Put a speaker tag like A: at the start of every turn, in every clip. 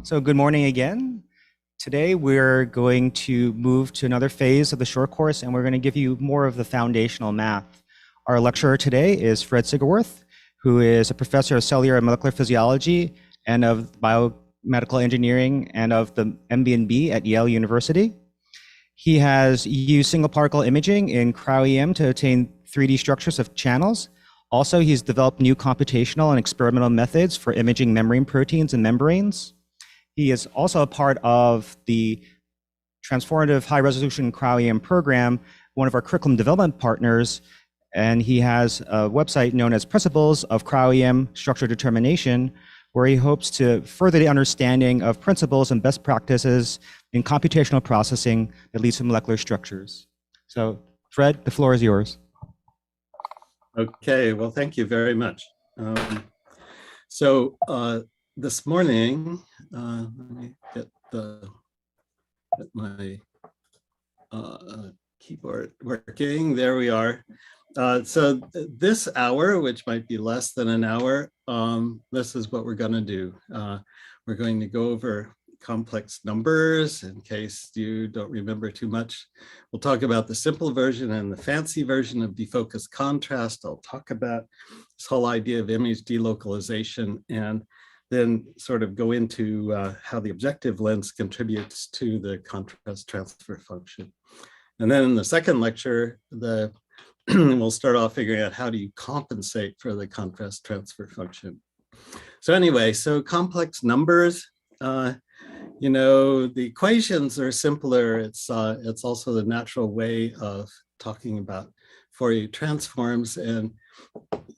A: So good morning again. Today we're going to move to another phase of the short course, and we're going to give you more of the foundational math. Our lecturer today is Fred Sigworth, who is a professor of cellular and molecular physiology and of biomedical engineering and of the MB&B at Yale University. He has used single particle imaging in cryo-EM to obtain 3D structures of channels. Also, he's developed new computational and experimental methods for imaging membrane proteins and membranes. He is also a part of the transformative high-resolution cryo-EM program, one of our curriculum development partners, and he has a website known as Principles of Cryo-EM Structure Determination, where he hopes to further the understanding of principles and best practices in computational processing that leads to molecular structures. So, Fred, the floor is yours.
B: Okay, well, thank you very much. This morning, let me get my keyboard working. There we are. So this hour, which might be less than an hour, this is what we're going to do. We're going to go over complex numbers in case you don't remember too much. We'll talk about the simple version and the fancy version of defocus contrast. I'll talk about this whole idea of image delocalization and then sort of go into how the objective lens contributes to the contrast transfer function. And then in the second lecture, we'll start off figuring out how do you compensate for the contrast transfer function. So anyway, so complex numbers, you know, the equations are simpler. It's also the natural way of talking about Fourier transforms. And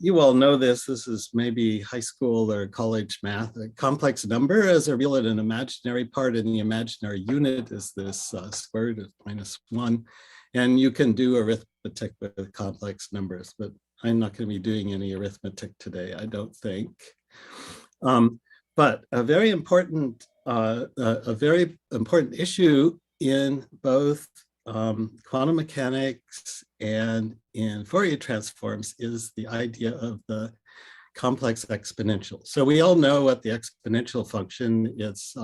B: you all know this. This is maybe high school or college math. A complex number is a real and an imaginary part, and the imaginary unit is this square root of -1. And you can do arithmetic with complex numbers, but I'm not going to be doing any arithmetic today, I don't think. But a very important issue in both quantum mechanics and in Fourier transforms is the idea of the complex exponential. So we all know what the exponential function is.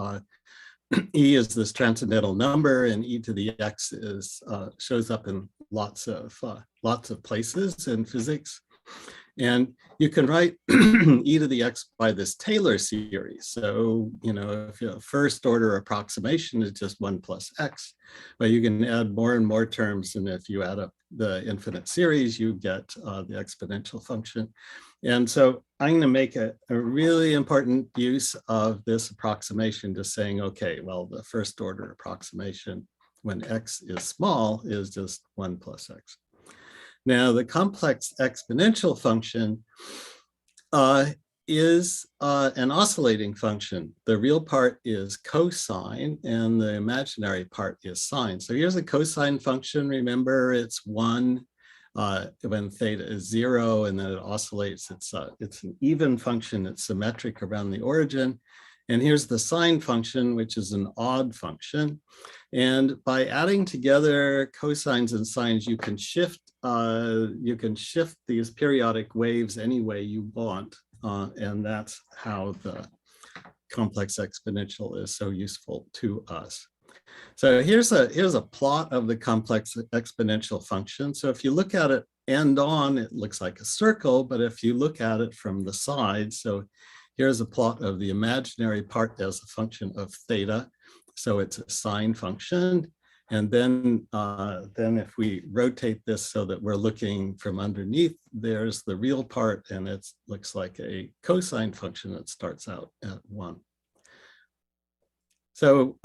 B: E is this transcendental number, and e to the x is shows up in lots of places in physics. And you can write e to the x by this Taylor series. So, you know, if you have first order approximation is just 1 plus x, but you can add more and more terms. And if you add up the infinite series, you get the exponential function. And so I'm going to make a really important use of this approximation, just saying, okay, well, the first order approximation when x is small is just 1 plus x. Now, the complex exponential function is an oscillating function. The real part is cosine, and the imaginary part is sine. So here's a cosine function. Remember, it's 1 when theta is 0, and then it oscillates. It's an even function. It's symmetric around the origin. And here's the sine function, which is an odd function. And by adding together cosines and sines, you can shift these periodic waves any way you want. And that's how the complex exponential is so useful to us. So here's a plot of the complex exponential function. So if you look at it end on, it looks like a circle, but if you look at it from the side, so here's a plot of the imaginary part as a function of theta. So it's a sine function. And then if we rotate this so that we're looking from underneath, there's the real part, and it looks like a cosine function that starts out at 1. So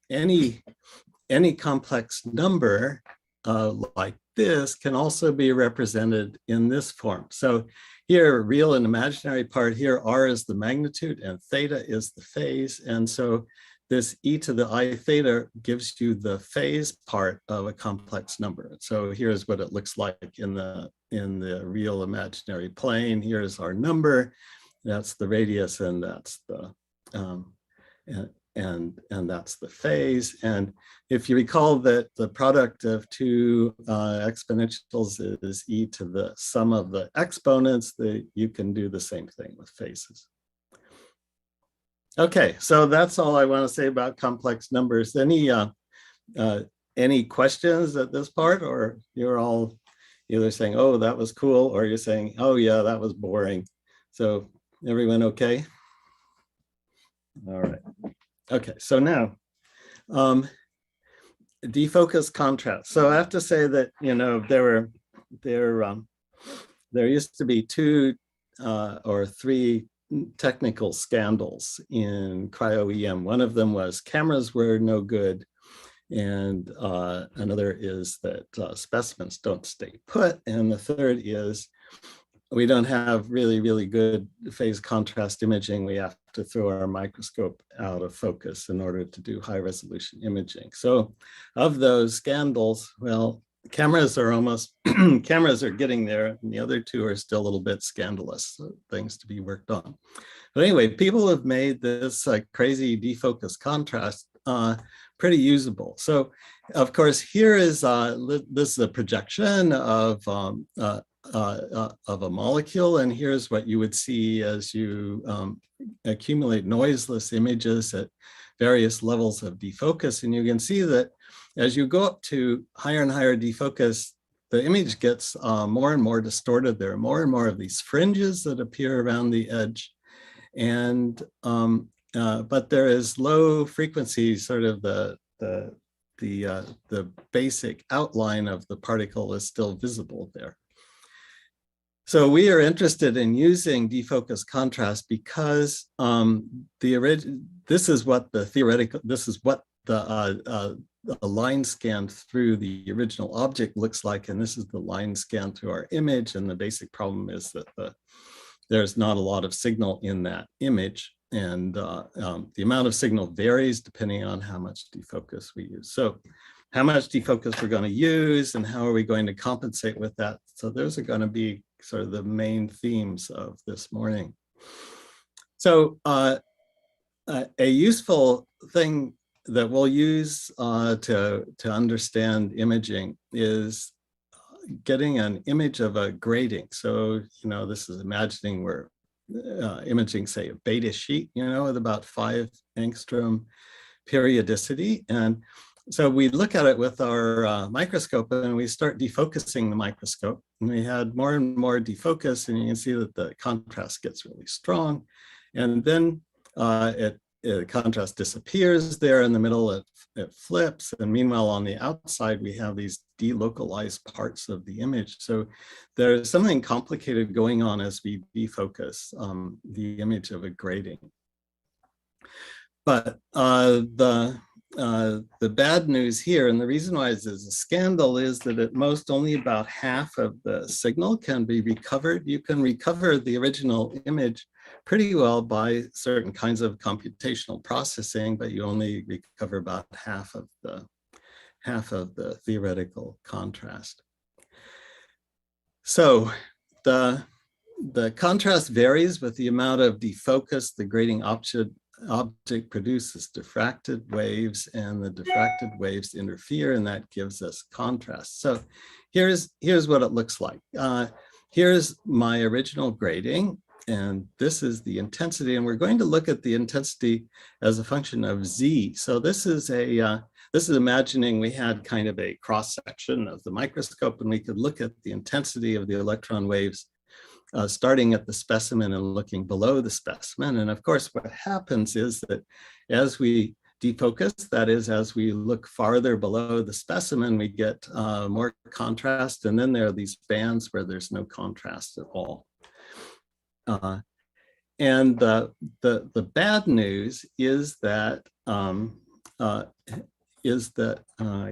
B: any complex number like this can also be represented in this form. So here, real and imaginary part here, r is the magnitude and theta is the phase. And so this e to the I theta gives you the phase part of a complex number. So here's what it looks like in the real imaginary plane. Here's our number. That's the radius, and that's the and that's the phase. And if you recall that the product of two exponentials is e to the sum of the exponents, you can do the same thing with phases. Okay, so that's all I want to say about complex numbers. Any questions at this part, or you're all either saying, oh, that was cool, or you're saying, oh yeah, that was boring. So everyone okay? All right. Okay, so now defocus contrast. So I have to say that, you know, there used to be two or three technical scandals in cryo-EM. One of them was cameras were no good, and another is that specimens don't stay put, and the third is we don't have really, really good phase contrast imaging. We have to throw our microscope out of focus in order to do high resolution imaging. So of those scandals, well, cameras are almost, cameras are getting there, and the other two are still a little bit scandalous, so things to be worked on. But anyway, people have made this crazy defocus contrast pretty usable. So of course, here is, this is a projection of a molecule, and here's what you would see as you accumulate noiseless images at various levels of defocus. And you can see that as you go up to higher and higher defocus, the image gets more and more distorted. There are more and more of these fringes that appear around the edge. And but there is low frequency, sort of the basic outline of the particle is still visible there. So we are interested in using defocus contrast because this is what the line scan through the original object looks like, and this is the line scan through our image. And the basic problem is that there's not a lot of signal in that image, and the amount of signal varies depending on how much defocus we use. So how much defocus we're going to use and how are we going to compensate with that? So those are going to be sort of the main themes of this morning. So a useful thing that we'll use to understand imaging is getting an image of a grating. So, you know, this is imagining we're imaging, say, a beta sheet, you know, with about 5 angstrom periodicity. And so we look at it with our microscope, and we start defocusing the microscope. And we had more and more defocus, and you can see that the contrast gets really strong. And then contrast disappears there in the middle, it flips. And meanwhile, on the outside, we have these delocalized parts of the image. So there's something complicated going on as we defocus the image of a grating. But the bad news here, and the reason why this is a scandal, is that at most only about half of the signal can be recovered. You can recover the original image pretty well by certain kinds of computational processing, but you only recover about half of the theoretical contrast. So the contrast varies with the amount of defocus the grating object produces diffracted waves, and the diffracted waves interfere, and that gives us contrast. So here's what it looks like. Here's my original grating, and this is the intensity, and we're going to look at the intensity as a function of z. So this is imagining we had kind of a cross section of the microscope, and we could look at the intensity of the electron waves starting at the specimen and looking below the specimen. And of course, what happens is that as we defocus, that is, as we look farther below the specimen, we get more contrast. And then there are these bands where there's no contrast at all. And the bad news is that I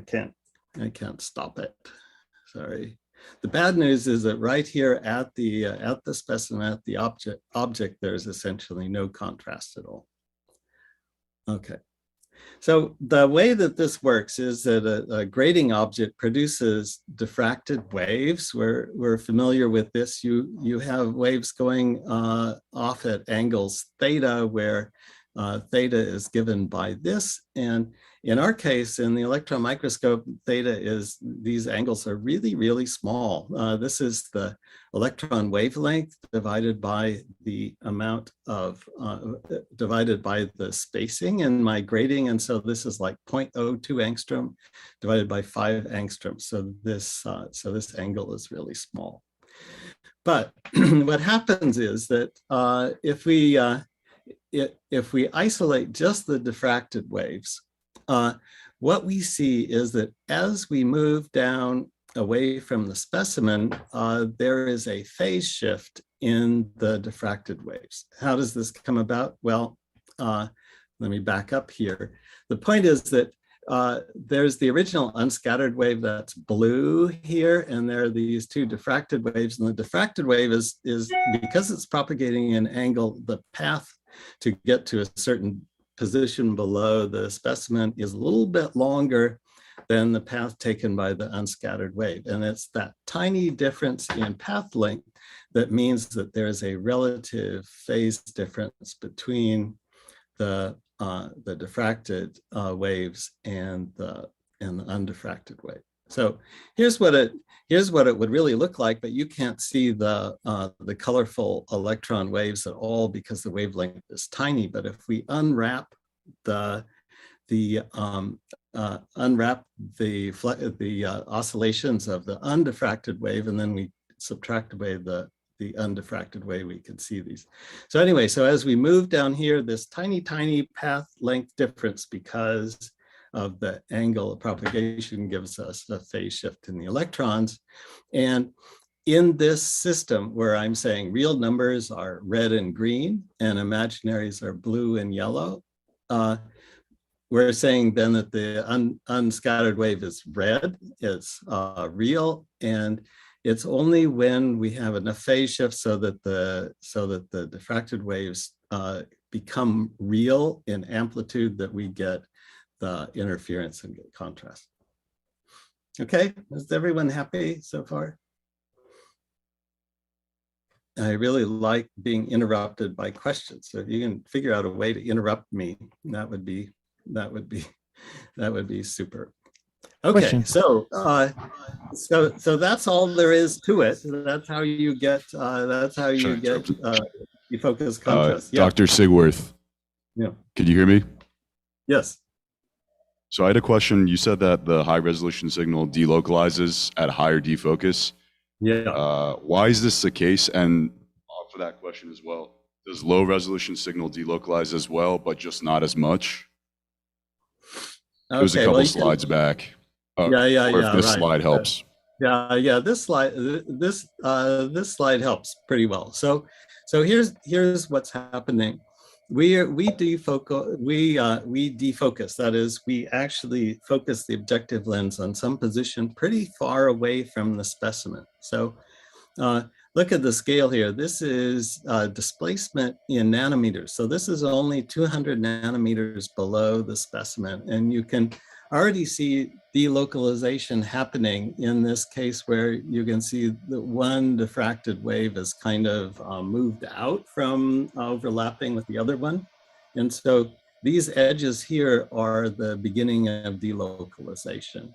B: can't stop it. Sorry. The bad news is that right here at the specimen, at the object, there's essentially no contrast at all. Okay. So the way that this works is that a grating object produces diffracted waves. We're familiar with this. You have waves going off at angles theta, where theta is given by this. And in our case, in the electron microscope, theta is, these angles are really, really small. This is the electron wavelength divided by the amount of, divided by the spacing in my grating. And so this is like 0.02 angstrom divided by 5 angstroms. So this angle is really small. But what happens is that if we isolate just the diffracted waves, what we see is that as we move down away from the specimen, there is a phase shift in the diffracted waves. How does this come about? Well, let me back up here. The point is that there's the original unscattered wave that's blue here, and there are these two diffracted waves. And the diffracted wave is because it's propagating an angle, the path to get to a certain position below the specimen is a little bit longer than the path taken by the unscattered wave. And it's that tiny difference in path length that means that there's a relative phase difference between the diffracted waves and the undiffracted wave. So here's what it would really look like, but you can't see the colorful electron waves at all because the wavelength is tiny. But if we unwrap the oscillations of the undiffracted wave, and then we subtract away the undiffracted wave, we can see these. So anyway, so as we move down here, this tiny path length difference because of the angle of propagation gives us a phase shift in the electrons. And in this system where I'm saying real numbers are red and green and imaginaries are blue and yellow, we're saying then that the unscattered wave is red, it's real, and it's only when we have enough phase shift so that the diffracted waves become real in amplitude that we get the interference and get contrast. Okay, is everyone happy so far? I really like being interrupted by questions. So if you can figure out a way to interrupt me, that would be super. Okay, question. So that's all there is to it. That's how you get defocus contrast. Yeah.
C: Dr. Sigworth.
B: Yeah.
C: Could you hear me?
B: Yes.
C: So I had a question. You said that the high resolution signal delocalizes at higher defocus.
B: Yeah.
C: Why is this the case? And for that question as well, does low resolution signal delocalize as well, but just not as much? Okay, it was a couple slides back.
B: Or if
C: this slide helps.
B: This slide helps pretty well. So here's what's happening. We defocus. That is, we actually focus the objective lens on some position pretty far away from the specimen. So look at the scale here. This is displacement in nanometers. So this is only 200 nanometers below the specimen, and you can already see delocalization happening in this case where you can see that one diffracted wave is kind of moved out from overlapping with the other one. And so these edges here are the beginning of delocalization.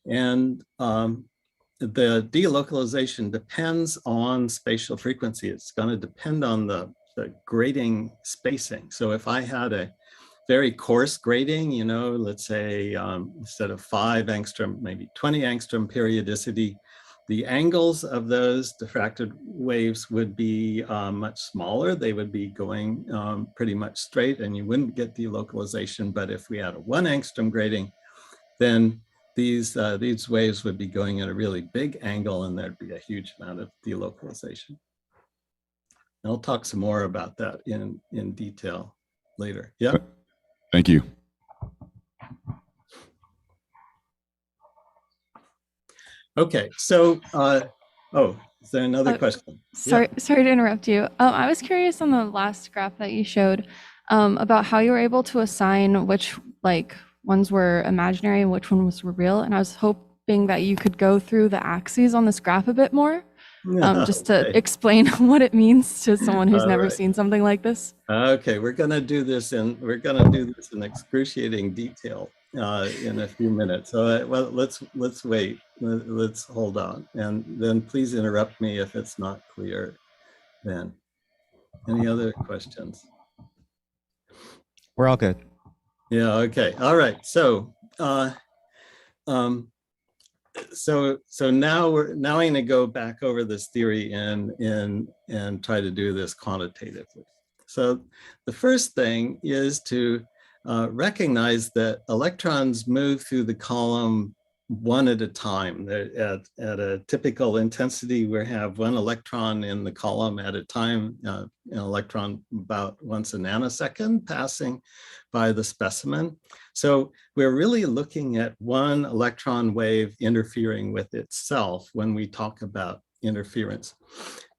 B: And the delocalization depends on spatial frequency. It's going to depend on the grating spacing. So if I had a very coarse grating, you know, let's say instead of 5 angstrom, maybe 20 angstrom periodicity, the angles of those diffracted waves would be much smaller. They would be going pretty much straight and you wouldn't get delocalization. But if we had a 1 angstrom grating, then these waves would be going at a really big angle and there'd be a huge amount of delocalization. I'll talk some more about that in detail later. Yeah.
C: Thank you.
B: Okay, so, is there another question?
D: Sorry to interrupt you. I was curious on the last graph that you showed about how you were able to assign which ones were imaginary and which ones were real. And I was hoping that you could go through the axes on this graph a bit more. just to
B: Okay.
D: explain what it means to someone who's
B: All
D: never
B: right.
D: seen something like this?
B: Okay, we're gonna do this in excruciating detail in a few minutes. So well, let's wait. Let's hold on, and then please interrupt me if it's not clear. Then, any other questions?
A: We're all good.
B: Yeah. Okay. All right. So, so now I'm going to go back over this theory and try to do this quantitatively. So the first thing is to recognize that electrons move through the column one at a time. At a typical intensity, we have one electron in the column at a time, an electron about once a nanosecond passing by the specimen. So we're really looking at one electron wave interfering with itself when we talk about interference.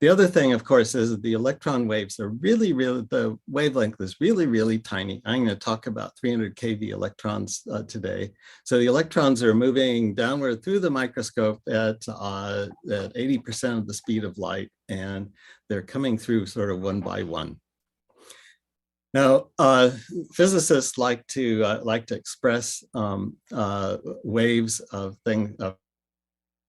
B: The other thing, of course, is that the electron waves are the wavelength is really tiny. I'm going to talk about 300 keV electrons today. So the electrons are moving downward through the microscope at 80% of the speed of light, and they're coming through sort of one by one. Now, physicists like to express waves of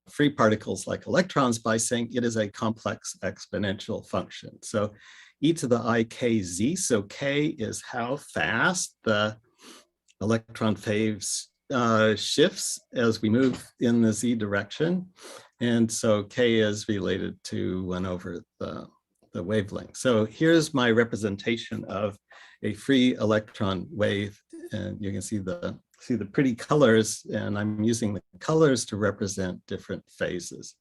B: free particles like electrons by saying it is a complex exponential function. So e to the I kz, so k is how fast the electron phase shifts as we move in the z direction. And so k is related to 1 over the wavelength. So here's my representation of a free electron wave, and you can see the pretty colors, and I'm using the colors to represent different phases.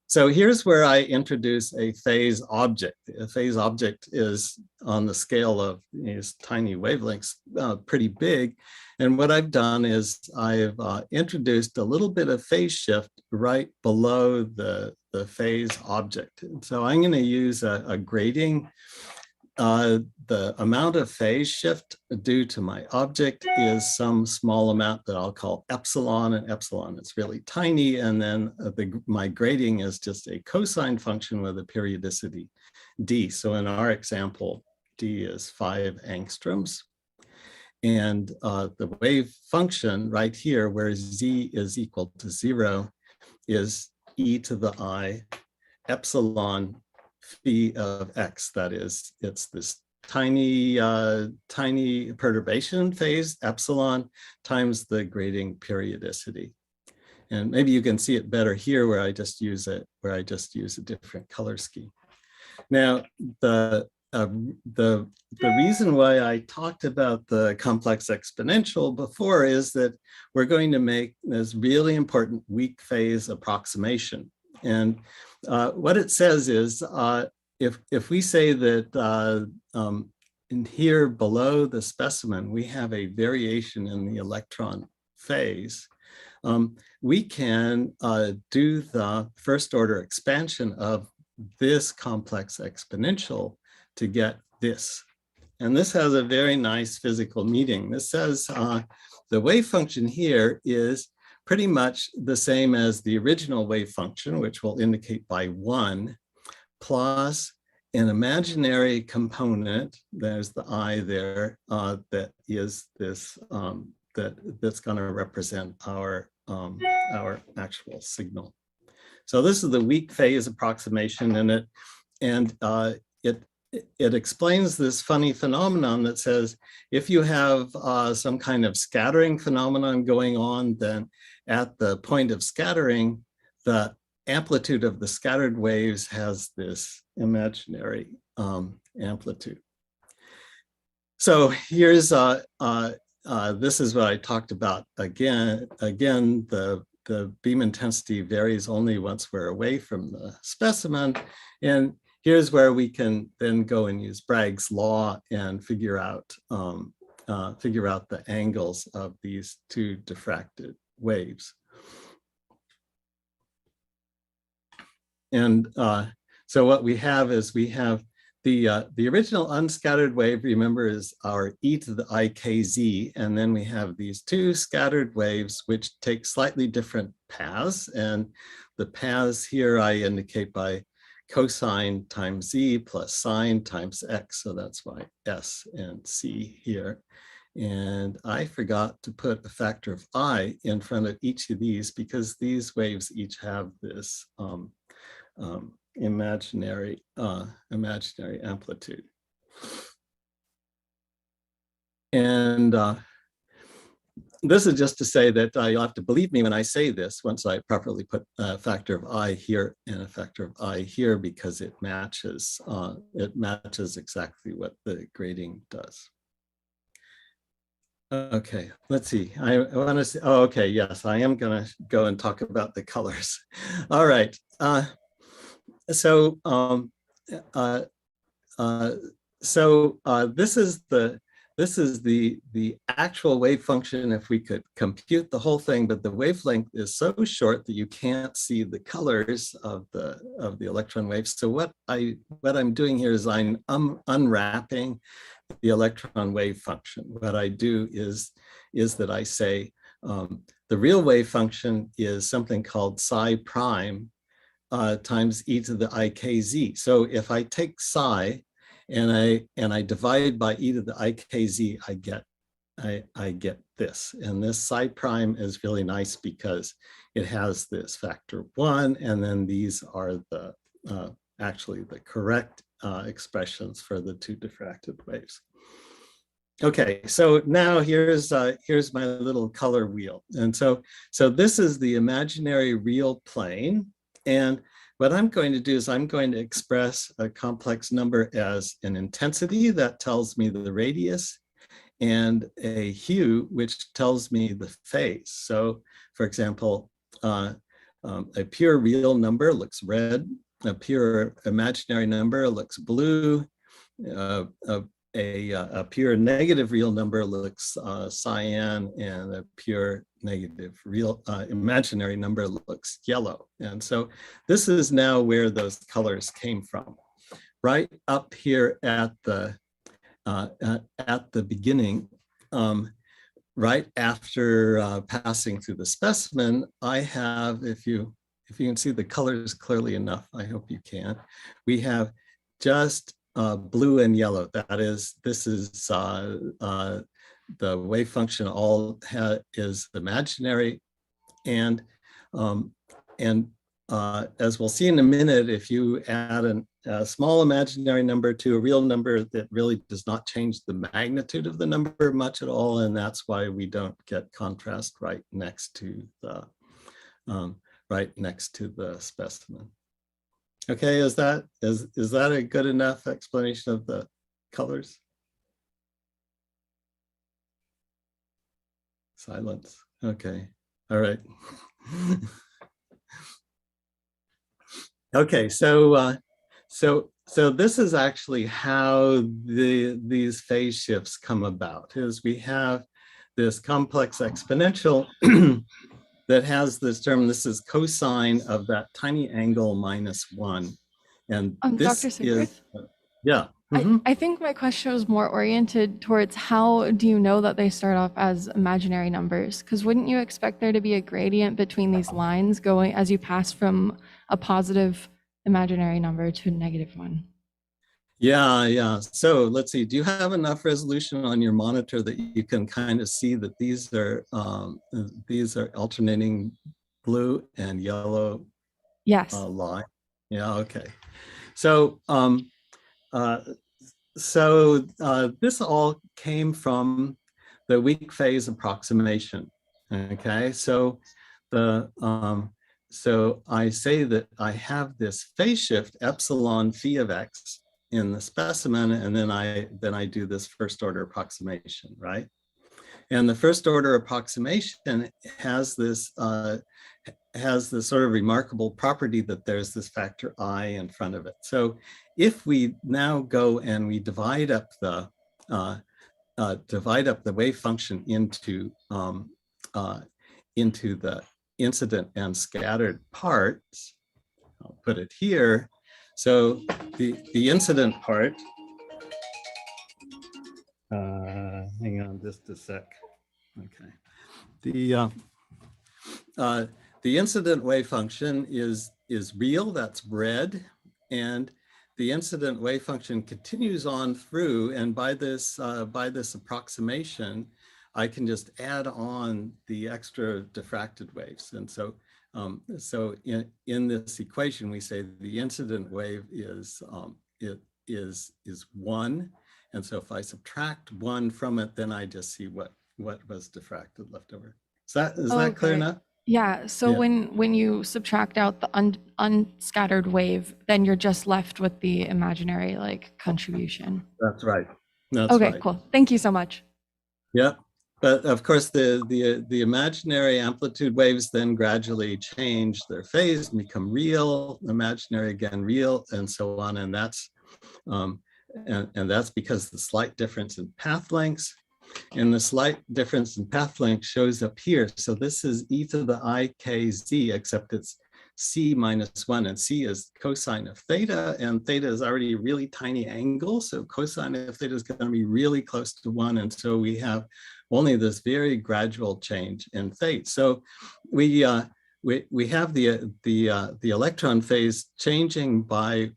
B: So here's where I introduce a phase object. A phase object is on the scale of these tiny wavelengths, pretty big. And what I've done is I've introduced a little bit of phase shift right below the phase object. And so I'm going to use a grating. The amount of phase shift due to my object is some small amount that I'll call epsilon, and epsilon is really tiny. And then my grating is just a cosine function with a periodicity d. So in our example, d is 5 angstroms. And the wave function right here, where z is equal to 0, is e to the I epsilon phi of x. That is, it's this tiny perturbation phase, epsilon, times the grating periodicity. And maybe you can see it better here where I just use a different color scheme. Now, the reason why I talked about the complex exponential before is that we're going to make this really important weak phase approximation. And what it says is, if we say that in here below the specimen, we have a variation in the electron phase, we can do the first order expansion of this complex exponential to get this. And this has a very nice physical meaning. This says the wave function here is pretty much the same as the original wave function, which we'll indicate by 1, plus an imaginary component, there's the I there, that is this, that's going to represent our actual signal. So this is the weak phase approximation, and it explains this funny phenomenon that says if you have some kind of scattering phenomenon going on, then at the point of scattering, the amplitude of the scattered waves has this imaginary amplitude. So here's this is what I talked about again. The beam intensity varies only once we're away from the specimen, and here's where we can then go and use Bragg's law and figure out the angles of these two diffracted waves. And so what we have is we have the original unscattered wave, remember, is our e to the ikz, and then we have these two scattered waves which take slightly different paths, and the paths here I indicate by cosine times z plus sine times x, so that's why s and c here. And I forgot to put a factor of I in front of each of these because these waves each have this imaginary amplitude. And this is just to say that you'll have to believe me when I say this once I properly put a factor of I here and a factor of I here, because it matches exactly what the grating does. Okay, let's see. I want to see. Oh, okay. Yes, I am going to go and talk about the colors. All right. So this is the actual wave function if we could compute the whole thing, but the wavelength is so short that you can't see the colors of the electron waves. So what I'm doing here is I'm unwrapping the electron wave function. What I do is that I say the real wave function is something called psi prime times e to the ikz. So if I take psi and I divide by e to the ikz, I get this. And this psi prime is really nice because it has this factor 1, and then these are the actually the correct expressions for the two diffracted waves. Okay, so now here's my little color wheel. And so this is the imaginary real plane. And what I'm going to do is I'm going to express a complex number as an intensity that tells me the radius, and a hue which tells me the phase. So for example, a pure real number looks red, a pure imaginary number looks blue, a pure negative real number looks cyan, and a pure negative real imaginary number looks yellow. And so this is now where those colors came from. Right up here at the beginning, right after passing through the specimen, I have, if you can see the colors clearly enough, I hope you can, we have just blue and yellow. That is, this is the wave function all is imaginary, and as we'll see in a minute, if you add a small imaginary number to a real number, that really does not change the magnitude of the number much at all, and that's why we don't get contrast right next to the specimen. Okay, is that a good enough explanation of the colors? Silence. Okay. All right. Okay. So this is actually how these phase shifts come about. Is we have this complex exponential that has this term. This is cosine of that tiny angle -1, and this
D: Dr. Sigworth?
B: Yeah. Mm-hmm.
D: I think my question was more oriented towards how do you know that they start off as imaginary numbers? Because wouldn't you expect there to be a gradient between these lines going as you pass from a positive imaginary number to a negative one?
B: Yeah. So let's see. Do you have enough resolution on your monitor that you can kind of see that these are alternating blue and yellow?
D: Yes.
B: Line? Yeah. Okay. So this all came from the weak phase approximation. Okay. So so I say that I have this phase shift epsilon phi of x in the specimen, and then I do this first order approximation, right? And the first order approximation has this sort of remarkable property that there's this factor I in front of it. So if we now go and we divide up the wave function into the incident and scattered parts, I'll put it here. So the incident part, hang on just a sec. Okay. The incident wave function is real, that's red, and the incident wave function continues on through, and by this approximation, I can just add on the extra diffracted waves. And so so in this equation, we say the incident wave is one. And so if I subtract one from it, then I just see what was diffracted left over. Is that clear enough?
D: Yeah, so
B: Yeah.
D: when you subtract out the unscattered wave, then you're just left with the imaginary like contribution.
B: That's right. That's
D: Okay,
B: right.
D: cool. Thank you so much.
B: Yeah. But of course, the imaginary amplitude waves then gradually change their phase and become real, imaginary again, real, and so on. And that's because the slight difference in path lengths, and the slight difference in path length shows up here. So this is e to the I k z, except it's c minus 1, and c is cosine of theta, and theta is already a really tiny angle, so cosine of theta is going to be really close to 1, and so we have only this very gradual change in phase. So we have the electron phase changing by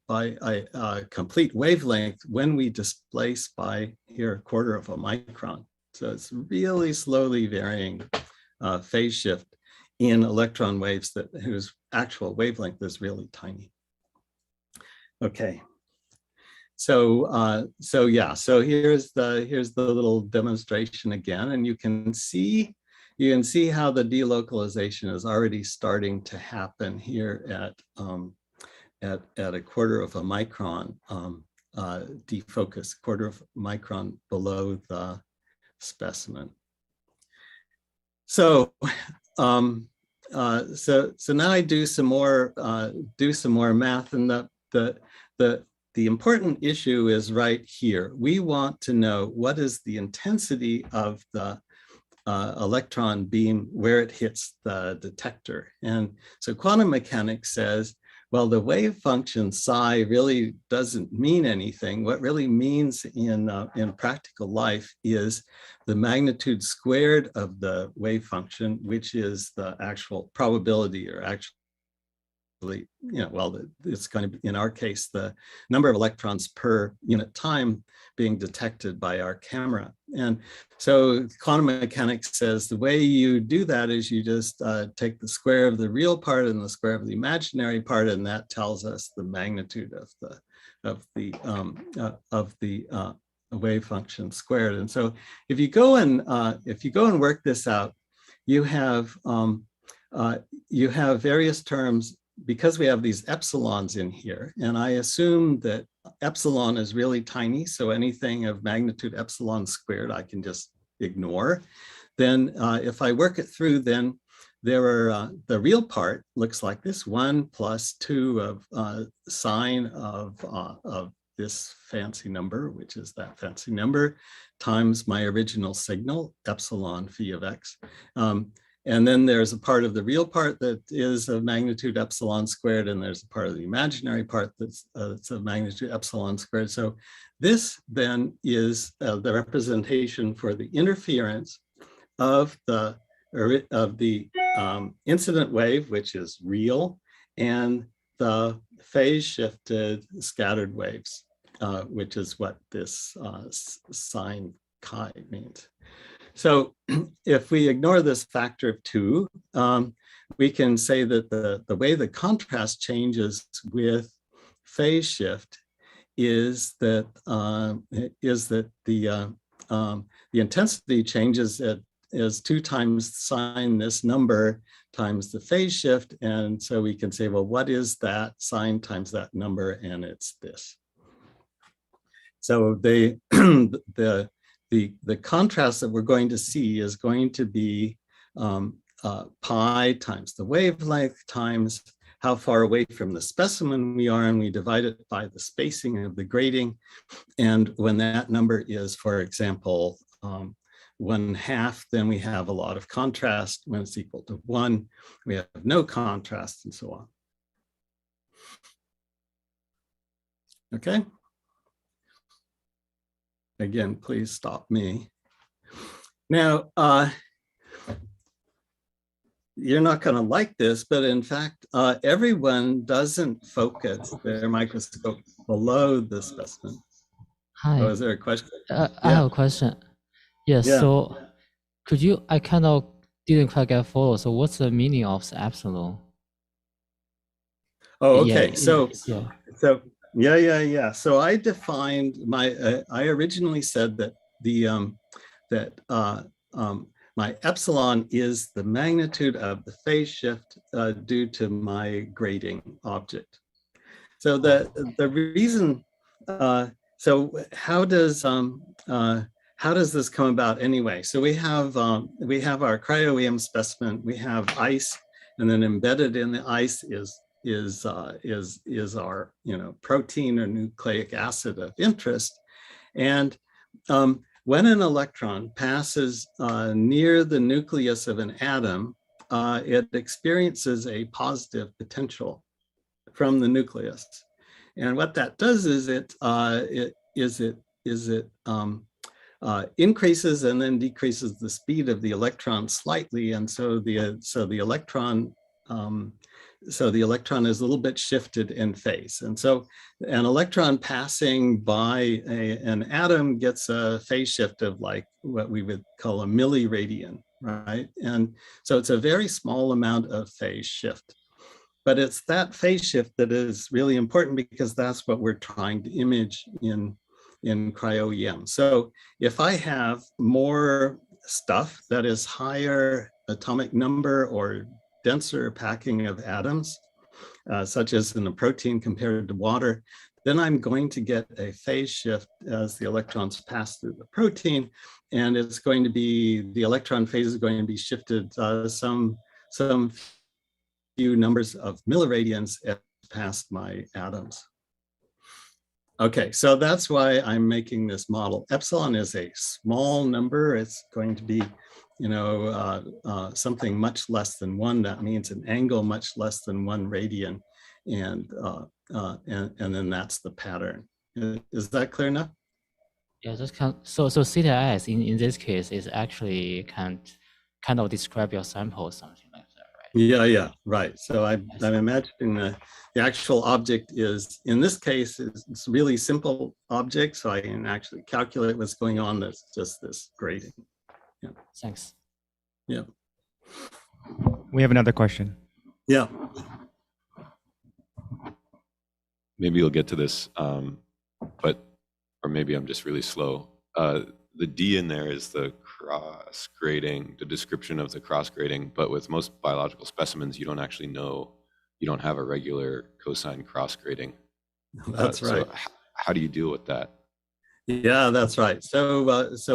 B: a complete wavelength when we displace by here 1/4 of a micron. So it's really slowly varying phase shift in electron waves whose actual wavelength is really tiny. Okay. So yeah, so here's the little demonstration again, and you can see how the delocalization is already starting to happen here at a 1/4 of a micron defocus, 1/4 of a micron below the specimen. So so now I do some more math, and the important issue is right here. We want to know what is the intensity of the electron beam where it hits the detector. And so quantum mechanics says, well, the wave function psi really doesn't mean anything. What really means in practical life is the magnitude squared of the wave function, which is the actual probability, or actually, well, it's going to be, in our case, the number of electrons per unit time being detected by our camera. And so quantum mechanics says the way you do that is you just take the square of the real part and the square of the imaginary part, and that tells us the magnitude of the wave function squared. And so if you go and work this out, you have various terms, because we have these epsilons in here, and I assume that epsilon is really tiny, so anything of magnitude epsilon squared I can just ignore. Then if I work it through, then there are the real part looks like this: 1 + 2 of sine of this fancy number, which is that fancy number, times my original signal, epsilon phi of x. And then there's a part of the real part that is of magnitude epsilon squared, and there's a part of the imaginary part that's of magnitude epsilon squared. So this then is the representation for the interference of the incident wave, which is real, and the phase shifted scattered waves, which is what this sine chi means. So if we ignore this factor of 2, we can say that the way the contrast changes with phase shift is that the intensity changes as 2 times sine this number times the phase shift. And so we can say, well, what is that sine times that number? And it's this. So the contrast that we're going to see is going to be pi times the wavelength times how far away from the specimen we are, and we divide it by the spacing of the grating. And when that number is, for example, 1/2, then we have a lot of contrast. When it's equal to 1, we have no contrast, and so on. Okay. Again, please stop me. Now, you're not going to like this, but in fact, everyone doesn't focus their microscope below the specimen.
E: Hi.
B: Oh, is there a question?
E: I have a question. Yes.
B: Yeah.
E: So could you, I kind of didn't quite get follow. So what's the meaning of the epsilon?
B: Oh, okay.
E: Yeah,
B: So
E: yeah.
B: So I defined my, I originally said that my epsilon is the magnitude of the phase shift due to my grating object. So the reason, so how does this come about anyway? So we have our cryo-EM specimen, we have ice, and then embedded in the ice is our protein or nucleic acid of interest. And when an electron passes near the nucleus of an atom, it experiences a positive potential from the nucleus. And what that does is it increases and then decreases the speed of the electron slightly, and so the electron is a little bit shifted in phase. And so an electron passing by an atom gets a phase shift of like what we would call a milliradian, right? And so it's a very small amount of phase shift. But it's that phase shift that is really important because that's what we're trying to image in cryo-EM. So if I have more stuff that is higher atomic number or denser packing of atoms, such as in a protein compared to water, then I'm going to get a phase shift as the electrons pass through the protein, and it's going to be, the electron phase is going to be shifted some few numbers of milliradians past my atoms. Okay, so that's why I'm making this model. Epsilon is a small number. It's going to be, something much less than 1. That means an angle much less than 1 radian, and then that's the pattern. Is that clear enough?
E: Yeah, just so CTS in this case is actually kind of describe your sample or something like that.
B: Yeah, right. So I'm imagining the actual object is, in this case, it's really simple object, so I can actually calculate what's going on. That's just this grating. Yeah.
E: Thanks.
B: Yeah.
A: We have another question.
B: Yeah.
F: Maybe you'll get to this, or maybe I'm just really slow. The D in there is the cross grading, the description of the cross grading, but with most biological specimens, you don't actually know, you don't have a regular cosine cross grading.
B: That's right.
F: So how do you deal with that?
B: Yeah, that's right. So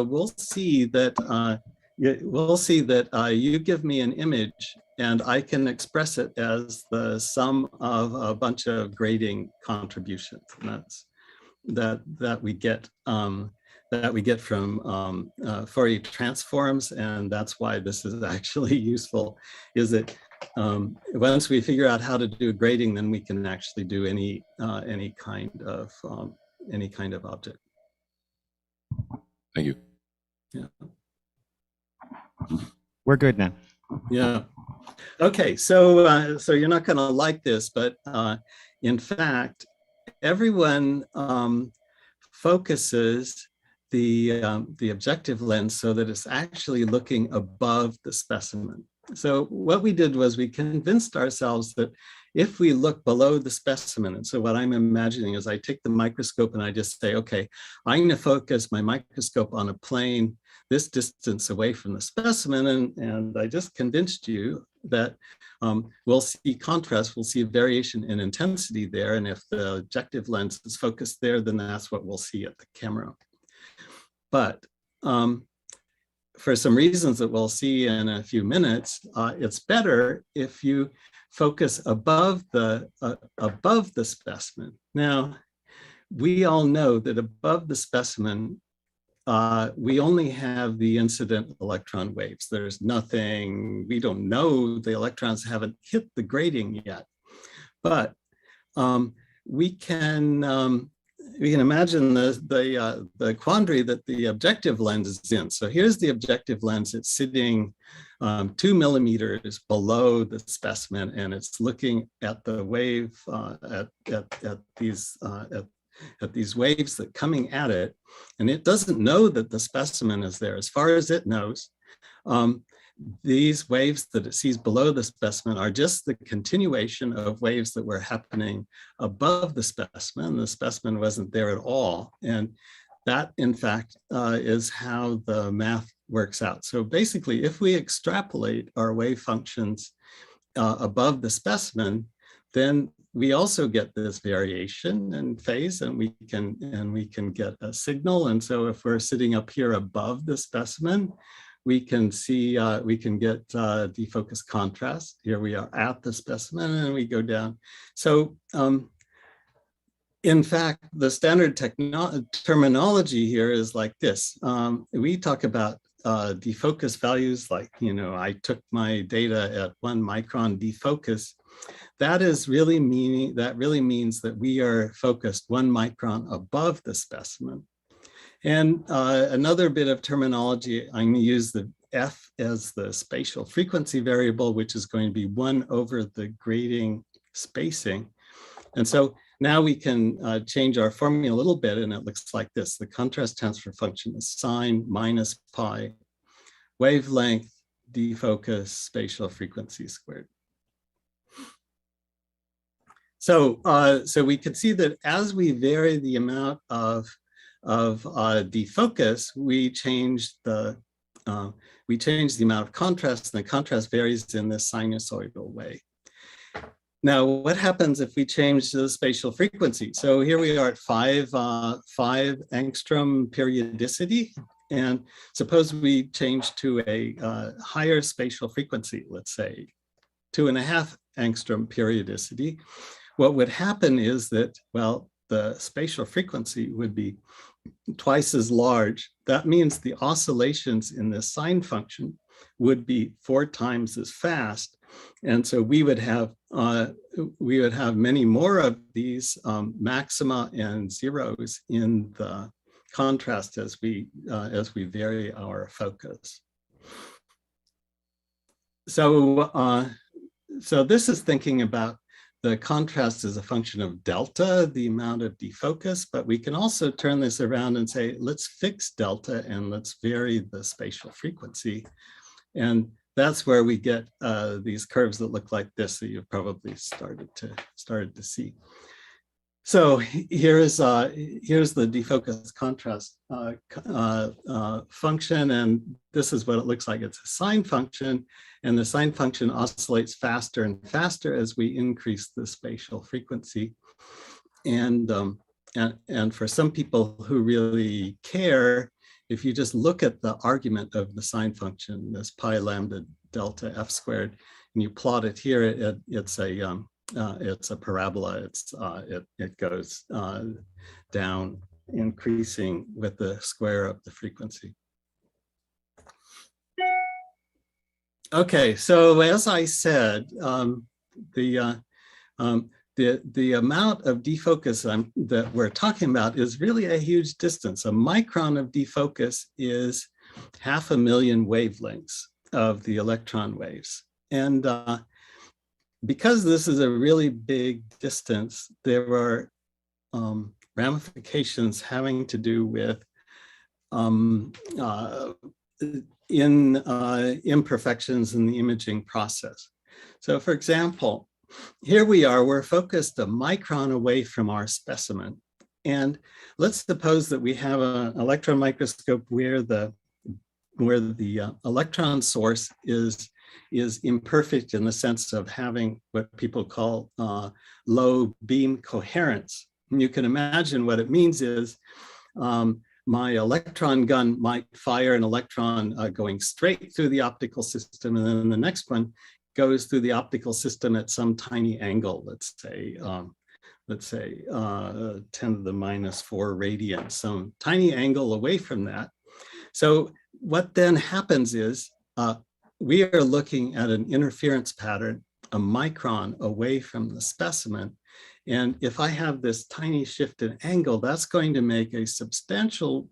B: we'll see that you give me an image and I can express it as the sum of a bunch of grading contributions. And that's that we get from Fourier transforms, and that's why this is actually useful. Is that once we figure out how to do grading, then we can actually do any kind of object.
F: Thank you.
B: Yeah.
A: We're good now.
B: Yeah. Okay. So you're not going to like this, but in fact, everyone focuses the objective lens so that it's actually looking above the specimen. So what we did was we convinced ourselves that if we look below the specimen, and so what I'm imagining is I take the microscope and I just say, okay, I'm going to focus my microscope on a plane this distance away from the specimen, and I just convinced you that we'll see contrast, we'll see a variation in intensity there, and if the objective lens is focused there, then that's what we'll see at the camera. But for some reasons that we'll see in a few minutes, it's better if you focus above the specimen. Now, we all know that above the specimen, we only have the incident electron waves. There's nothing, we don't know, the electrons haven't hit the grating yet. But we can we can imagine the quandary that the objective lens is in. So here's the objective lens. It's sitting 2 millimeters below the specimen, and it's looking at the wave at these waves that coming at it, and it doesn't know that the specimen is there. As far as it knows, these waves that it sees below the specimen are just the continuation of waves that were happening above the specimen. The specimen wasn't there at all. And that, in fact, is how the math works out. So basically, if we extrapolate our wave functions above the specimen, then we also get this variation in phase, and we can get a signal. And so if we're sitting up here above the specimen, we can see, we can get defocus contrast. Here we are at the specimen, and we go down. So in fact, the standard terminology here is like this. We talk about defocus values like, I took my data at 1 micron defocus. That really means that we are focused 1 micron above the specimen. And another bit of terminology, I'm going to use the F as the spatial frequency variable, which is going to be 1 over the grating spacing. And so now we can change our formula a little bit, and it looks like this. The contrast transfer function is sine minus pi, wavelength, defocus, spatial frequency squared. So, so we can see that as we vary the amount of defocus, we change the amount of contrast, and the contrast varies in this sinusoidal way. Now, what happens if we change the spatial frequency? So here we are at 5 angstrom periodicity, and suppose we change to a higher spatial frequency, let's say 2.5 angstrom periodicity. What would happen is that, well, the spatial frequency would be twice as large. That means the oscillations in the sine function would be 4 times as fast. And so we would have many more of these maxima and zeros in the contrast as we vary our focus. So, so this is thinking about the contrast as a function of delta, the amount of defocus, but we can also turn this around and say, let's fix delta and let's vary the spatial frequency. And that's where we get these curves that look like this that you've probably started to see. So here's the defocus contrast function, and this is what it looks like. It's a sine function, and the sine function oscillates faster and faster as we increase the spatial frequency. And for some people who really care, if you just look at the argument of the sine function, this pi lambda delta f squared, and you plot it here, it's a parabola. It goes down, increasing with the square of the frequency. Okay, so as I said, the amount of defocus that we're talking about is really a huge distance. A micron of defocus is 500,000 wavelengths of the electron waves. And because this is a really big distance, there are ramifications having to do with imperfections in the imaging process. So for example, here we are, we're focused a micron away from our specimen. And let's suppose that we have an electron microscope where the electron source is imperfect in the sense of having what people call low beam coherence. And you can imagine what it means is my electron gun might fire an electron going straight through the optical system, and then the next one goes through the optical system at some tiny angle, let's say 10 to the minus 4 radians, some tiny angle away from that. So what then happens is we are looking at an interference pattern a micron away from the specimen. And if I have this tiny shift in angle, that's going to make a substantial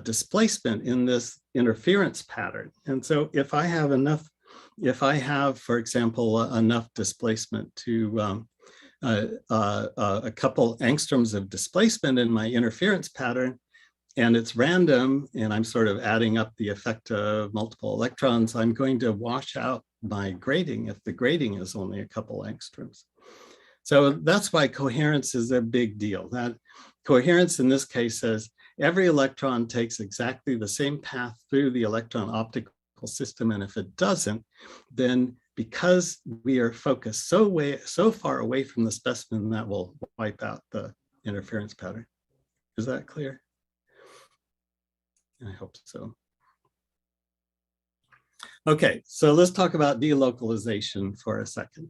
B: displacement in this interference pattern. And so if I have enough, for example, enough displacement to a couple angstroms of displacement in my interference pattern, and it's random, and I'm sort of adding up the effect of multiple electrons, I'm going to wash out my grating if the grating is only a couple angstroms. So that's why coherence is a big deal. That coherence in this case says every electron takes exactly the same path through the electron optical system, and if it doesn't, then because we are focused so far away from the specimen, that will wipe out the interference pattern. Is that clear? I hope so. Okay, so let's talk about delocalization for a second.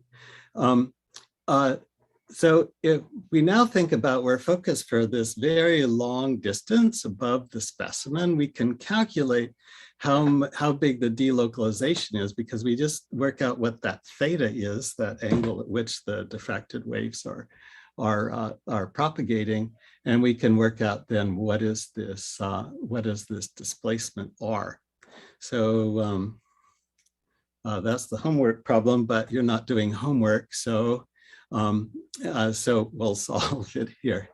B: So if we now think about we're focused for this very long distance above the specimen, we can calculate how big the delocalization is, because we just work out what that theta is, that angle at which the diffracted waves are propagating, and we can work out then what is this displacement R. So that's the homework problem, but you're not doing homework, so we'll solve it here.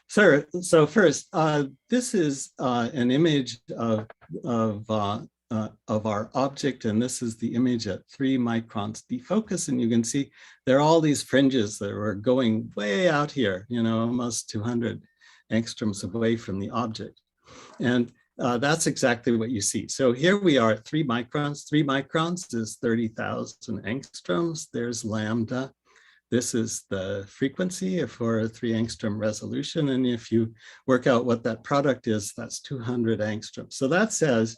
B: So first, this is an image of our object, and this is the image at 3 microns defocus, and you can see there are all these fringes that are going way out here, almost 200 angstroms away from the object. And that's exactly what you see. So here we are at 3 microns. 3 microns is 30,000 angstroms. There's lambda. This is the frequency for a 3 angstrom resolution. And if you work out what that product is, that's 200 angstroms. So that says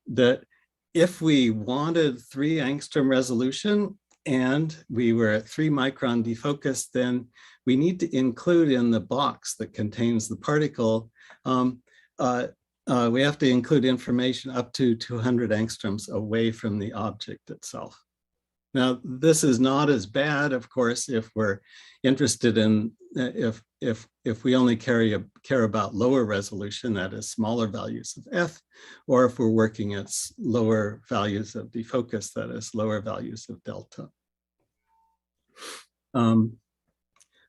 B: that if we wanted 3 angstrom resolution and we were at 3 micron defocus, then we need to include in the box that contains the particle, we have to include information up to 200 angstroms away from the object itself. Now, this is not as bad, of course, if we're interested in, if we only care about lower resolution, that is smaller values of F, or if we're working at lower values of defocus, that is lower values of delta.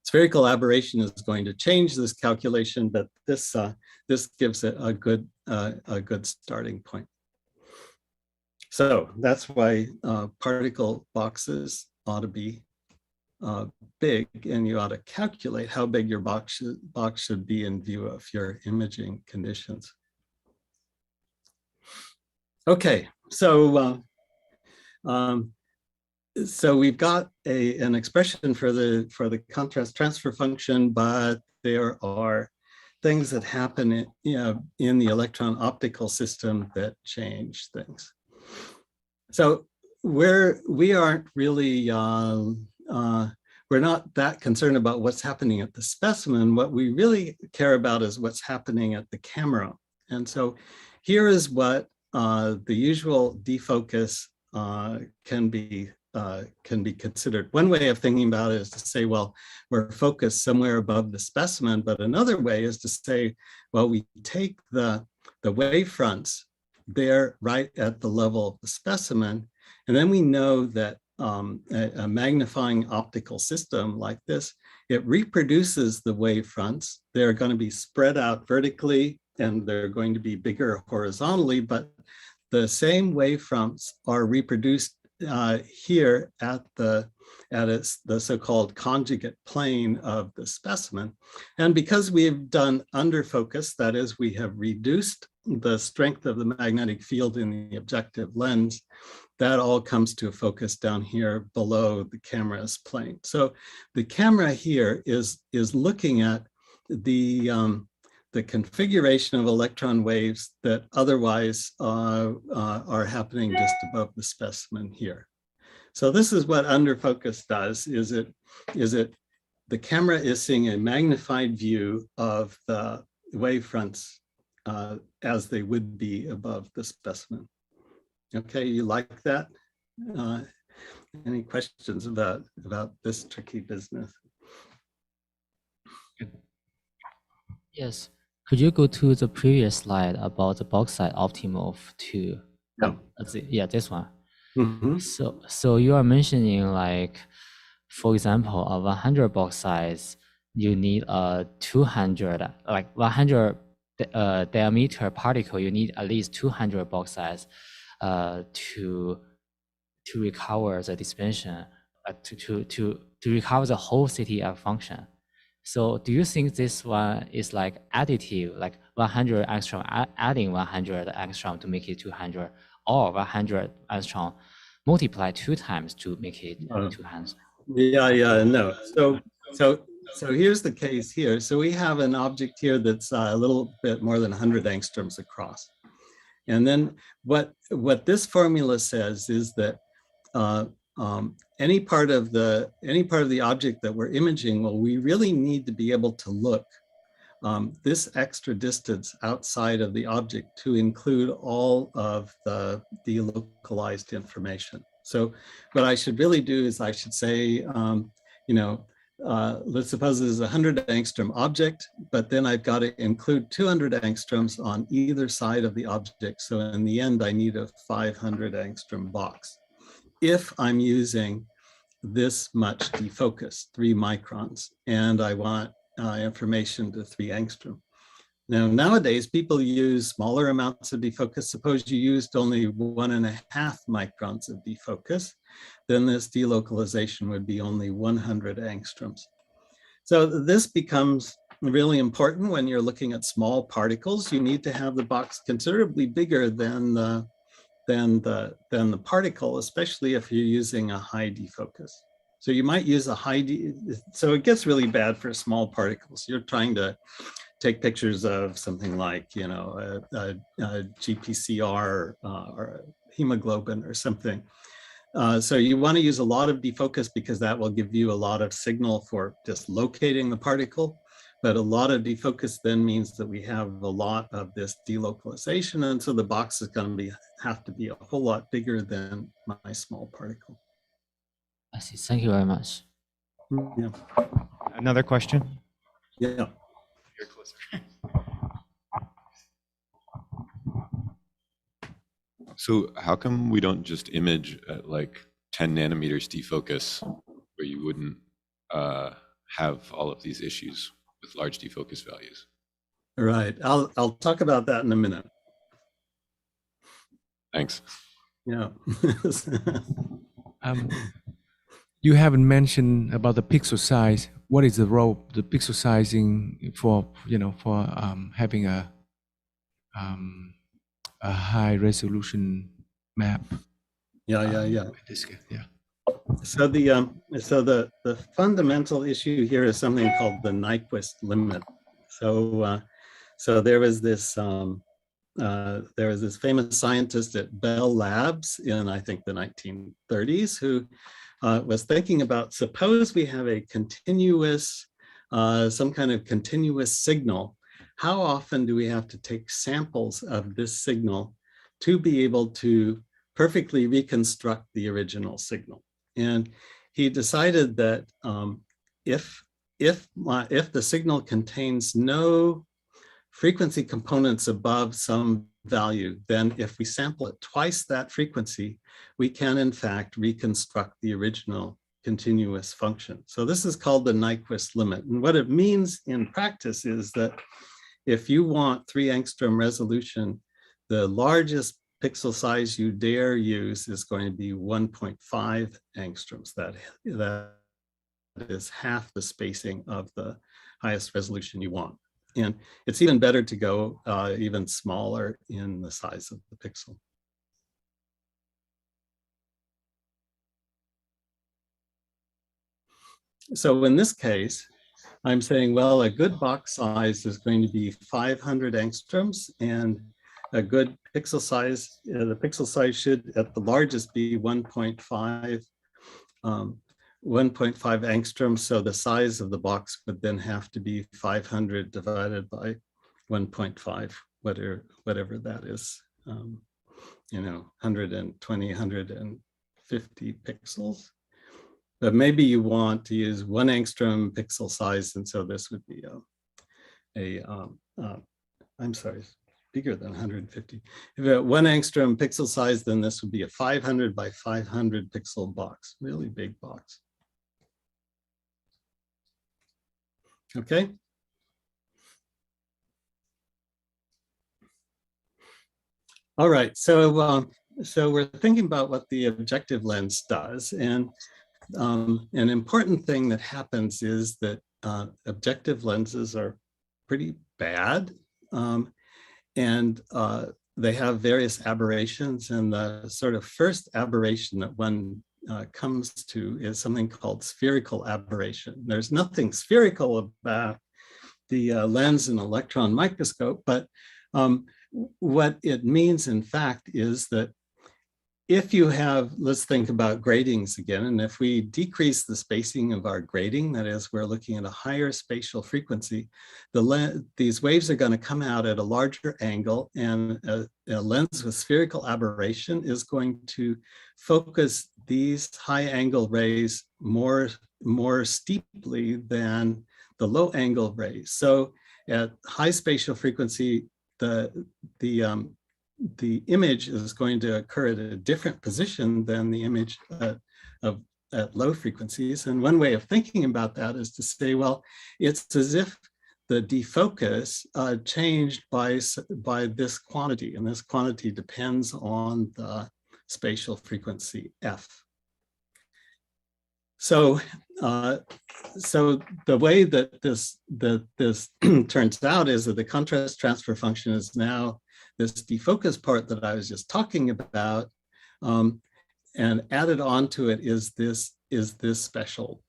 B: Spherical aberration is going to change this calculation, but this gives it a good starting point. So that's why particle boxes ought to be big, and you ought to calculate how big your box should be in view of your imaging conditions. Okay, so we've got an expression for the contrast transfer function, but there are things that happen in the electron optical system that change things. So we aren't really, we're not that concerned about what's happening at the specimen. What we really care about is what's happening at the camera. And so here is what the usual defocus can be considered. One way of thinking about it is to say, well, we're focused somewhere above the specimen, but another way is to say, well, we take the wave fronts there right at the level of the specimen, and then we know that a magnifying optical system like this, it reproduces the wave fronts. They're going to be spread out vertically, and they're going to be bigger horizontally, but the same wave fronts are reproduced here at the so-called conjugate plane of the specimen. And because we've done under focus, that is, we have reduced the strength of the magnetic field in the objective lens, that all comes to a focus down here below the camera's plane. So the camera here is looking at the configuration of electron waves that otherwise are happening just above the specimen here. So this is what under focus does, is the camera is seeing a magnified view of the wave fronts as they would be above the specimen. Okay, you like that? Any questions about this tricky business?
E: Yes. Could you go to the previous slide about the box size optimal to?
B: No.
E: Yeah, this one.
B: Mhm.
E: So you are mentioning, like, for example, a 100 box size, you need a 200, like 100 diameter particle. You need at least 200 box size to recover the dispersion, to recover the whole CTF function. So do you think this one is like additive, like 100 angstrom adding 100 angstrom to make it 200, or 100 angstrom multiply 2 times to make it 200?
B: Yeah, no. So here's the case here. So we have an object here that's a little bit more than 100 angstroms across. And then what this formula says is that any part of the object that we're imaging, well, we really need to be able to look this extra distance outside of the object to include all of the delocalized information. So what I should really do is I should say, let's suppose this is a 100 angstrom object, but then I've got to include 200 angstroms on either side of the object. So in the end, I need a 500 angstrom box. If I'm using this much defocus, 3 microns, and I want information to 3 angstrom. Now, nowadays, people use smaller amounts of defocus. Suppose you used only 1.5 microns of defocus, then this delocalization would be only 100 angstroms. So this becomes really important when you're looking at small particles. You need to have the box considerably bigger than the particle, especially if you're using a high defocus. So you might use a so it gets really bad for small particles. You're trying to take pictures of something like, a GPCR or a hemoglobin or something. So you want to use a lot of defocus because that will give you a lot of signal for just locating the particle. But a lot of defocus then means that we have a lot of this delocalization. And so the box is going to have to be a whole lot bigger than my small particle.
E: I see. Thank you very much.
B: Yeah.
A: Another question?
B: Yeah.
A: You're closer.
F: So how come we don't just image at like 10 nanometers defocus, where you wouldn't have all of these issues with large defocus values?
B: Right. I'll talk about that in a minute.
F: Thanks.
B: Yeah.
G: You haven't mentioned about the pixel size. What is the role, the pixel sizing for having a high resolution map?
B: Yeah.
G: Yeah.
B: So the fundamental issue here is something called the Nyquist limit. So there was this famous scientist at Bell Labs in, I think, the 1930s who was thinking about, suppose we have a continuous, some kind of continuous signal. How often do we have to take samples of this signal to be able to perfectly reconstruct the original signal? And he decided that if the signal contains no frequency components above some value, then if we sample it twice that frequency, we can in fact reconstruct the original continuous function. So this is called the Nyquist limit. And what it means in practice is that if you want 3 angstrom resolution, the largest pixel size you dare use is going to be 1.5 angstroms. That is half the spacing of the highest resolution you want. And it's even better to go even smaller in the size of the pixel. So in this case, I'm saying, well, a good box size is going to be 500 angstroms, and a good pixel size, the pixel size should at the largest be 1.5 angstroms. So the size of the box would then have to be 500 divided by 1.5, whatever that is, 120, 150 150 pixels. But maybe you want to use 1 angstrom pixel size, and so this would be I'm sorry, bigger than 150. If at 1 angstrom pixel size, then this would be a 500 by 500 pixel box, really big box. Okay. All right, so we're thinking about what the objective lens does, and an important thing that happens is that objective lenses are pretty bad, and they have various aberrations, and the sort of first aberration that one comes to is something called spherical aberration. There's nothing spherical about the lens and electron microscope, but what it means, in fact, is that if you have, let's think about gratings again, and if we decrease the spacing of our grating, that is, we're looking at a higher spatial frequency, these waves are going to come out at a larger angle, and a lens with spherical aberration is going to focus these high angle rays more steeply than the low angle rays. So at high spatial frequency, the image is going to occur at a different position than the image at low frequencies. And one way of thinking about that is to say, well, it's as if the defocus changed by this quantity, and this quantity depends on the spatial frequency f. So, so the way that this turns out is that the contrast transfer function is now this defocus part that I was just talking about, and added onto it is this special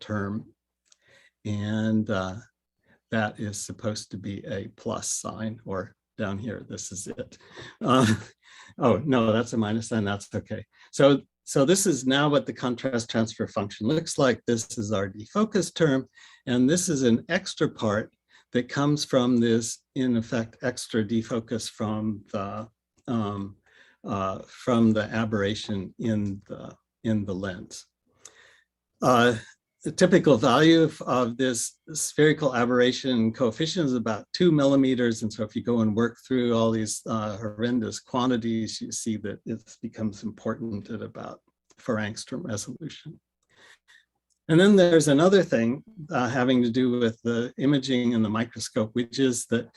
B: term, and that is supposed to be a plus sign, or down here, this is it. Oh no, that's a minus sign. That's okay. So this is now what the contrast transfer function looks like. This is our defocus term, and this is an extra part that comes from this, in effect, extra defocus from the aberration in the lens. The typical value of this spherical aberration coefficient is about 2 millimeters, and so if you go and work through all these horrendous quantities, you see that it becomes important at about 4 angstrom resolution. And then there's another thing having to do with the imaging in the microscope, which is that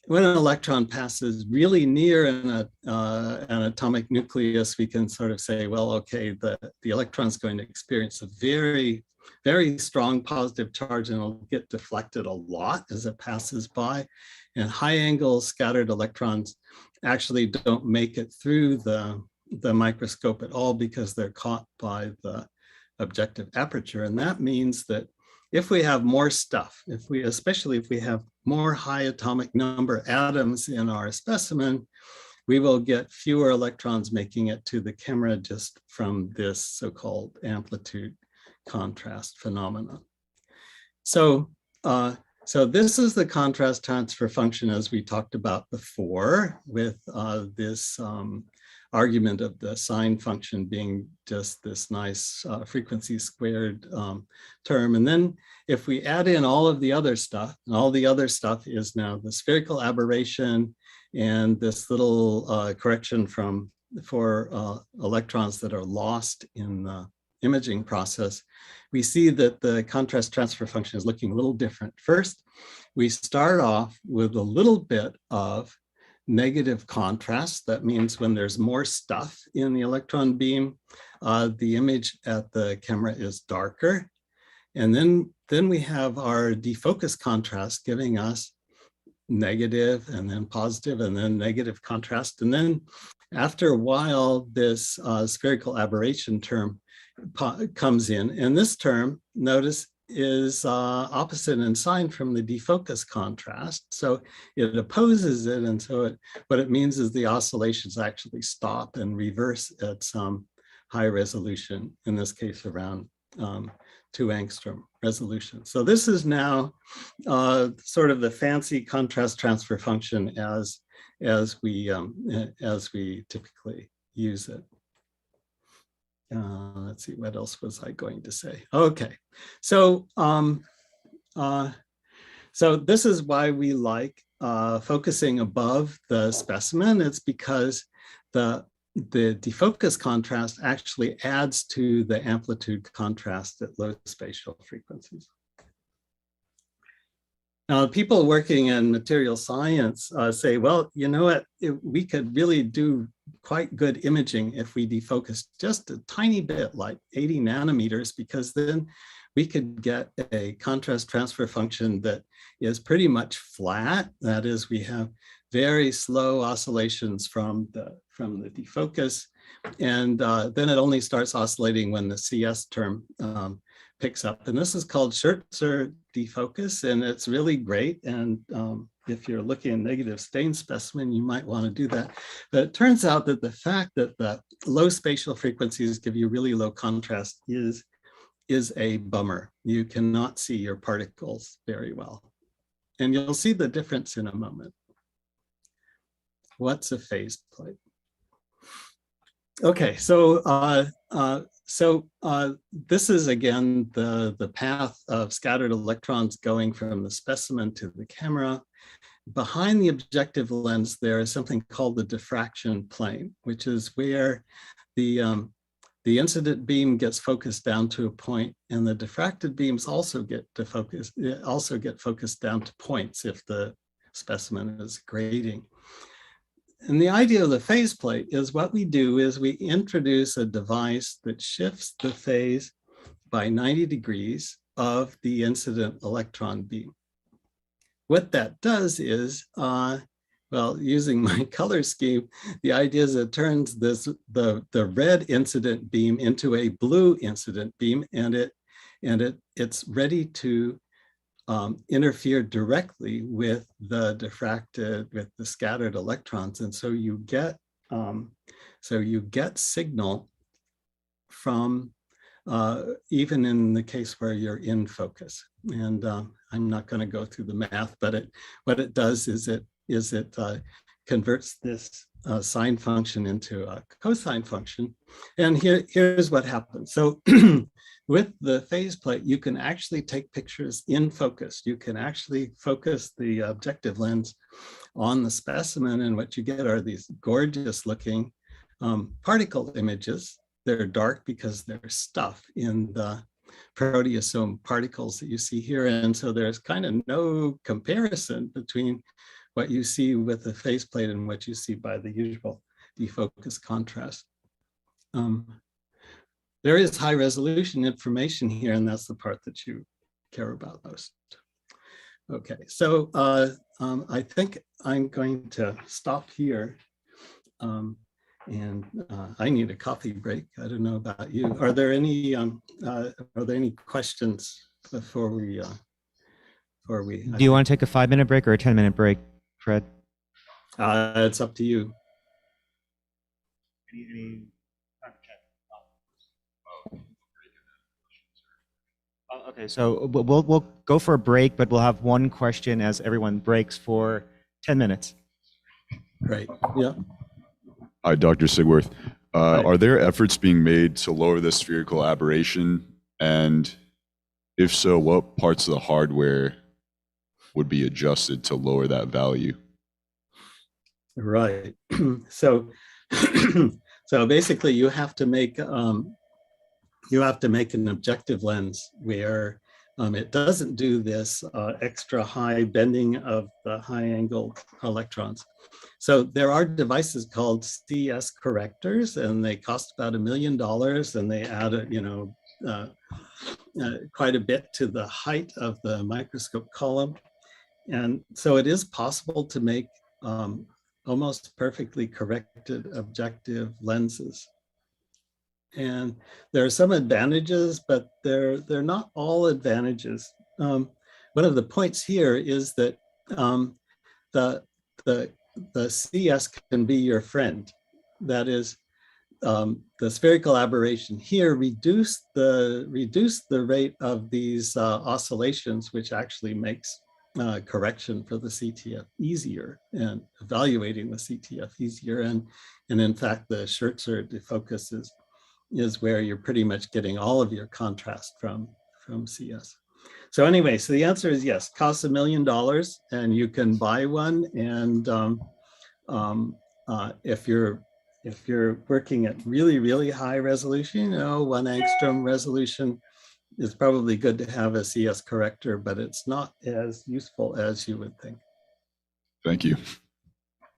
B: when an electron passes really near an atomic nucleus, we can sort of say, well, okay, the electron is going to experience a very, very strong positive charge, and it'll get deflected a lot as it passes by. And high angle scattered electrons actually don't make it through the microscope at all because they're caught by the objective aperture. And that means that if we have more stuff, especially if we have more high atomic number atoms in our specimen, we will get fewer electrons making it to the camera just from this so-called amplitude contrast phenomenon. So this is the contrast transfer function as we talked about before, with this argument of the sine function being just this nice frequency squared term. And then if we add in all of the other stuff, and all the other stuff is now the spherical aberration and this little correction for electrons that are lost in the imaging process, we see that the contrast transfer function is looking a little different. First, we start off with a little bit of negative contrast. That means when there's more stuff in the electron beam, the image at the camera is darker. And then we have our defocus contrast giving us negative and then positive and then negative contrast. And then after a while, this spherical aberration term comes in. And this term, notice, is opposite in sign from the defocus contrast. So it opposes it. And so what it means is the oscillations actually stop and reverse at some high resolution, in this case around 2 angstrom resolution. So this is now sort of the fancy contrast transfer function as we typically use it. let's see, what else was I going to say? Okay, so so this is why we like focusing above the specimen. It's because the defocus contrast actually adds to the amplitude contrast at low spatial frequencies. Now, people working in material science say, well, you know what, we could really do quite good imaging if we defocus just a tiny bit, like 80 nanometers, because then we could get a contrast transfer function that is pretty much flat. That is, we have very slow oscillations from the defocus, and then it only starts oscillating when the CS term picks up. And this is called Schertzer defocus, and it's really great. And if you're looking at negative stain specimen, you might want to do that. But it turns out that the fact that the low spatial frequencies give you really low contrast is a bummer. You cannot see your particles very well. And you'll see the difference in a moment. What's a phase plate? Okay, so this is again the path of scattered electrons going from the specimen to the camera. Behind the objective lens, there is something called the diffraction plane, which is where the incident beam gets focused down to a point, and the diffracted beams also get focused down to points if the specimen is grating. And the idea of the phase plate is what we do is we introduce a device that shifts the phase by 90 degrees of the incident electron beam. What that does is, well, using my color scheme, the idea is it turns the red incident beam into a blue incident beam, and it's ready to interfere directly with the diffracted, with the scattered electrons, and so you get signal from even in the case where you're in focus. And I'm not going to go through the math, but what it does is it converts this sine function into a cosine function. And here's what happens. So with the phase plate, you can actually take pictures in focus. You can actually focus the objective lens on the specimen, and what you get are these gorgeous looking particle images. They're dark because there's stuff in the proteasome particles that you see here. And so there's kind of no comparison between what you see with the phase plate and what you see by the usual defocus contrast. There is high resolution information here, and that's the part that you care about most. Okay, so I think I'm going to stop here. And I need a coffee break. I don't know about you. Are there any questions before we
A: Do you want to take a 5-minute break or a 10-minute break, Fred?
B: It's up to you.
A: Okay, so we'll go for a break, but we'll have one question as everyone breaks for 10 minutes.
B: Great. Yeah.
C: Hi, Dr. Sigworth. Are there efforts being made to lower the spherical aberration? And if so, what parts of the hardware would be adjusted to lower that value?
B: Right. So basically, you have to make an objective lens where it doesn't do this extra high bending of the high angle electrons. So there are devices called CS correctors, and they cost about $1 million, and they add quite a bit to the height of the microscope column. And so it is possible to make almost perfectly corrected objective lenses. And there are some advantages, but they're not all advantages. One of the points here is that the CS can be your friend. That is, the spherical aberration here reduce the rate of these oscillations, which actually makes correction for the CTF easier and evaluating the CTF easier. And in fact, the Schertzer defocus is where you're pretty much getting all of your contrast from CS. So anyway, so the answer is yes, costs $1 million and you can buy one. And if you're working at really high resolution, 1 angstrom resolution, it's probably good to have a CS corrector, but it's not as useful as you would think.
C: Thank you.